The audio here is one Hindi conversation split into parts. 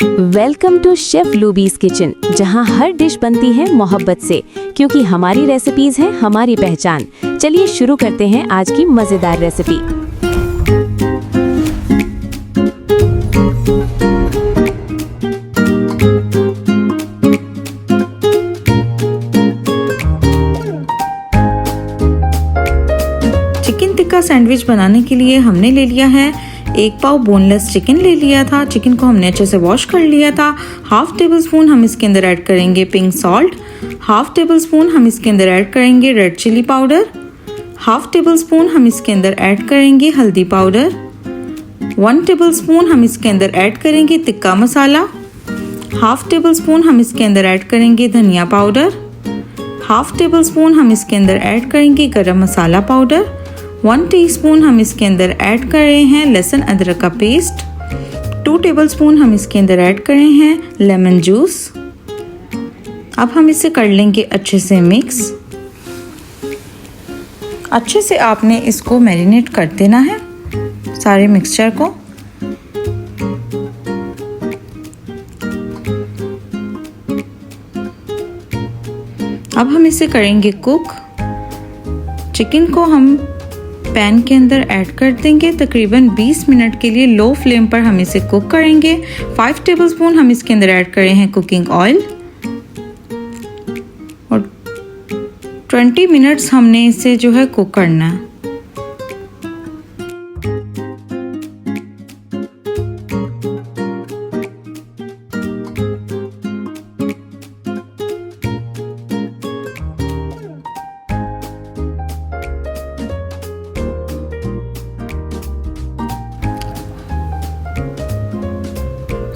वेलकम टू शेफ लूबीज किचन, जहां हर डिश बनती है मोहब्बत से, क्योंकि हमारी रेसिपीज हैं हमारी पहचान। चलिए शुरू करते हैं आज की मजेदार रेसिपी। चिकन टिक्का सैंडविच बनाने के लिए हमने ले लिया है 1 पाव बोनलेस चिकन ले लिया था। चिकन को हमने अच्छे से वॉश कर लिया था। हाफ टेबल स्पून हम इसके अंदर ऐड करेंगे pink salt. Half table spoon हम इसके अंदर ऐड करेंगे red chilli powder. Half table spoon हम इसके अंदर ऐड करेंगे हल्दी पाउडर। 1 टेबल स्पून हम इसके अंदर ऐड करेंगे tikka masala. Half table spoon हम इसके अंदर ऐड करेंगे धनिया पाउडर। हाफ टेबल स्पून हम इसके अंदर ऐड करेंगे गरम मसाला पाउडर। 1 टीस्पून हम इसके अंदर ऐड कर रहे हैं लहसुन अदरक का पेस्ट। 2 टेबलस्पून हम इसके अंदर ऐड कर रहे हैं लेमन जूस। अब हम इसे कर लेंगे अच्छे से मिक्स। अच्छे से आपने इसको मैरिनेट कर देना है सारे मिक्सचर को। अब हम इसे करेंगे कुक। चिकन को हम पैन के अंदर ऐड कर देंगे। तकरीबन 20 मिनट के लिए लो फ्लेम पर हम इसे कुक करेंगे। 5 टेबलस्पून हम इसके अंदर ऐड कर रहे हैं कुकिंग ऑयल और 20 मिनट्स हमने इसे जो है कुक करना है।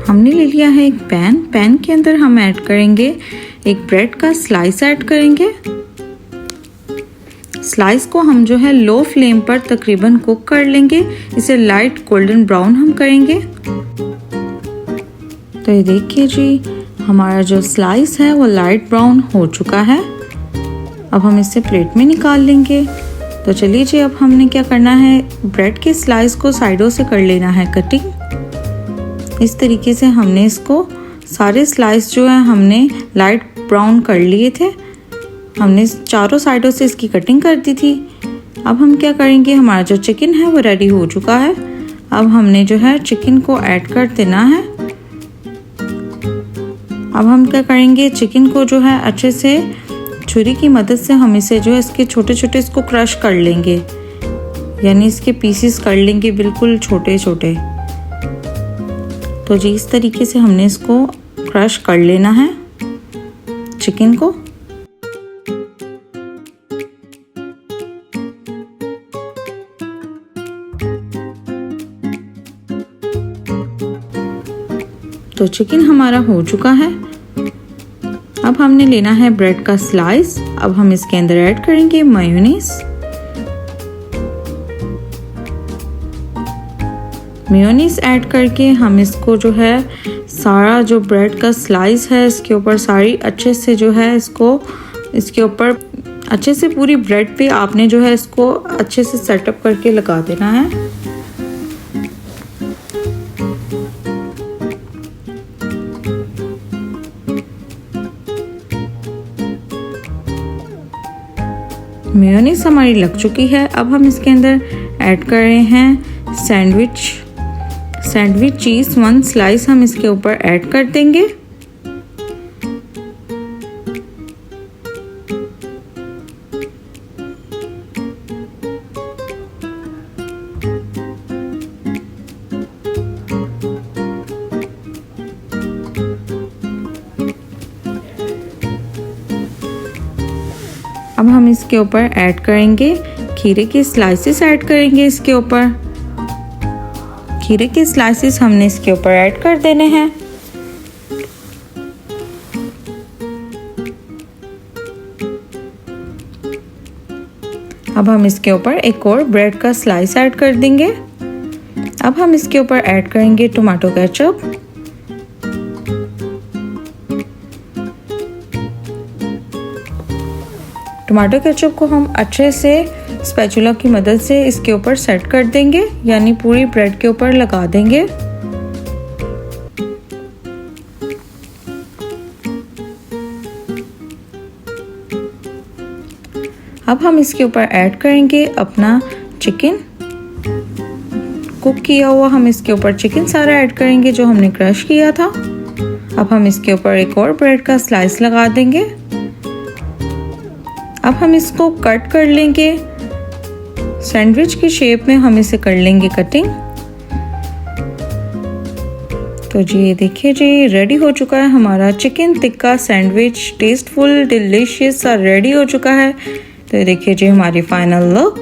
हमने ले लिया है एक पैन के अंदर हम ऐड करेंगे एक ब्रेड का स्लाइस ऐड करेंगे। स्लाइस को हम जो है लो फ्लेम पर तकरीबन कुक कर लेंगे। इसे लाइट गोल्डन ब्राउन हम करेंगे। तो ये देखिए जी, हमारा जो स्लाइस है वो लाइट ब्राउन हो चुका है। अब हम इसे प्लेट में निकाल लेंगे। तो चलिए जी, अब हमने क्या करना है, ब्रेड के स्लाइस को साइडों से कर लेना है कटिंग। इस तरीके से हमने इसको सारे स्लाइस जो है हमने लाइट ब्राउन कर लिए थे। हमने चारों साइडों से इसकी कटिंग कर दी थी। अब हम क्या करेंगे, हमारा जो चिकन है वो रेडी हो चुका है। अब हमने जो है चिकन को ऐड कर देना है। अब हम क्या करेंगे, चिकन को जो है अच्छे से छुरी की मदद से हम इसे जो है इसके छोटे छोटे इसको क्रश कर लेंगे, यानी इसके पीसेस कर लेंगे बिल्कुल छोटे छोटे। तो जी इस तरीके से हमने इसको क्रश कर लेना है चिकन को। तो चिकन हमारा हो चुका है। अब हमने लेना है ब्रेड का स्लाइस। अब हम इसके अंदर ऐड करेंगे मेयोनीज। मेयोनीज ऐड करके हम इसको जो है सारा जो ब्रेड का स्लाइस है इसके ऊपर सारी अच्छे से जो है इसके ऊपर अच्छे से पूरी ब्रेड पे आपने जो है इसको अच्छे से सेटअप करके लगा देना है। मेयोनीज हमारी लग चुकी है। अब हम इसके अंदर ऐड कर रहे हैं सैंडविच चीज 1 स्लाइस हम इसके ऊपर ऐड कर देंगे। अब हम इसके ऊपर ऐड करेंगे खीरे के स्लाइसेस ऐड करेंगे इसके ऊपर। खीरे के स्लाइसेस हमने इसके ऊपर ऐड कर देने हैं। अब हम इसके ऊपर एक और ब्रेड का स्लाइस ऐड कर देंगे। अब हम इसके ऊपर ऐड करेंगे टोमेटो केचप। टमाटो केचप को हम अच्छे से स्पैचुला की मदद से इसके ऊपर सेट कर देंगे, यानी पूरी ब्रेड के ऊपर लगा देंगे। अब हम इसके ऊपर ऐड करेंगे अपना चिकन कुक किया हुआ। हम इसके ऊपर चिकन सारा ऐड करेंगे जो हमने क्रश किया था। अब हम इसके ऊपर एक और ब्रेड का स्लाइस लगा देंगे। अब हम इसको कट कर लेंगे सैंडविच की शेप में, हम इसे कर लेंगे कटिंग। तो जी ये देखिए जी, रेडी हो चुका है हमारा chicken tikka sandwich. Tasteful delicious सा रेडी हो चुका है। तो ये देखिए जी हमारी फाइनल लुक,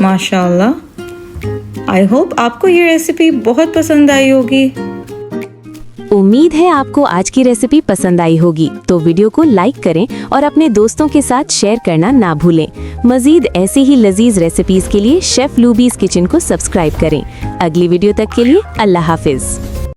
माशाल्लाह। आई होप आपको ये रेसिपी बहुत पसंद आई होगी। उम्मीद है आपको आज की रेसिपी पसंद आई होगी, तो वीडियो को लाइक करें और अपने दोस्तों के साथ शेयर करना ना भूलें। मजीद ऐसे ही लजीज रेसिपीज के लिए शेफ लूबीज किचन को सब्सक्राइब करें। अगली वीडियो तक के लिए अल्लाह हाफिज।